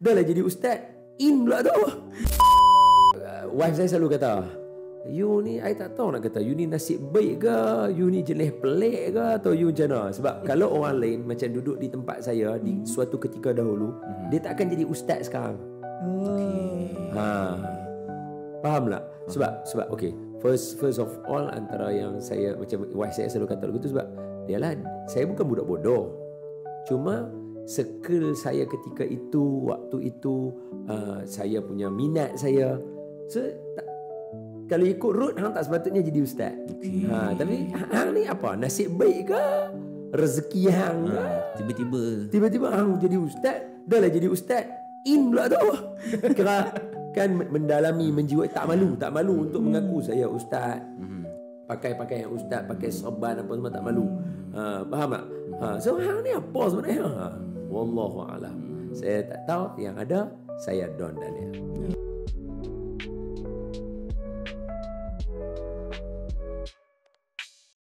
dah lah jadi ustaz, in pula tu. Wife saya selalu kata, you ni, I tak tahu nak kata, you ni nasib baik ke, you ni jenis pelik ke, atau you macam mana. Sebab kalau orang lain macam duduk di tempat saya di suatu ketika dahulu, dia tak akan jadi ustaz sekarang. Faham tak? Sebab okay, first of all, antara yang saya, macam wife saya selalu kata begitu, sebab dialah, saya bukan budak bodoh, cuma skill saya ketika itu, waktu itu, saya punya minat saya. So, kalau ikut route, hang tak sepatutnya jadi ustaz. Tapi hang ni apa? Nasib baik ke? Rezeki hang ke? Tiba-tiba hang jadi ustaz, dah lah jadi ustaz, in pula tu. Kira kan mendalami, menjiwai, tak malu untuk mengaku saya ustaz. Pakai yang ustaz, pakai serban apa semua, tak malu. Faham tak? So hang ni apa sebenarnya? Wallahu a'lam. Saya tak tahu, yang ada saya Don Daniel.